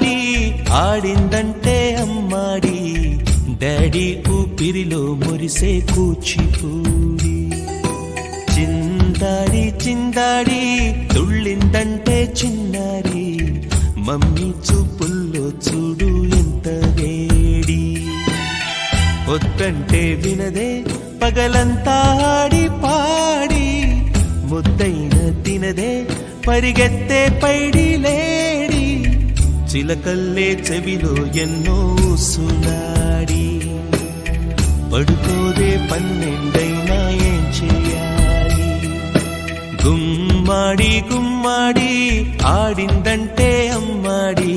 చిందాడి ఆడిందంటే అమ్మాడి daddy ఊపిరిలో మురిసే కూచిపూడి చిందాడి చిందాడి తుళ్ళిందంటే చిన్నారి మమ్మీ చూపుల్లో చూడు ఎంత వేడి వద్దంటే వినదే పగలంతా ఆడి పాడి ముద్దైన తినదే పరిగెత్తే పైడి లేడి చిలకల్లే చెవిలో ఎన్నో సులాడి పడుకోదే పన్నెండైనా ఏం చేయాలి గుమ్మాడి గుమ్మాడి ఆడిందంటే అమ్మాడి